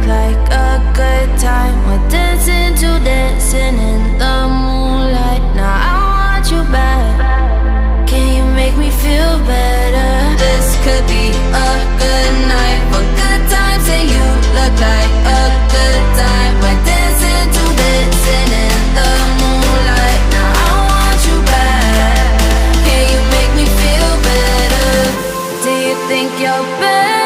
look like a good time. We're dancing to dancing in the moonlight. Now I want you back. Can you make me feel better? This could be a good night for good times, and you look like a good time. We're dancing to dancing in the moonlight. Now I want you back. Can you make me feel better? Do you think you're better?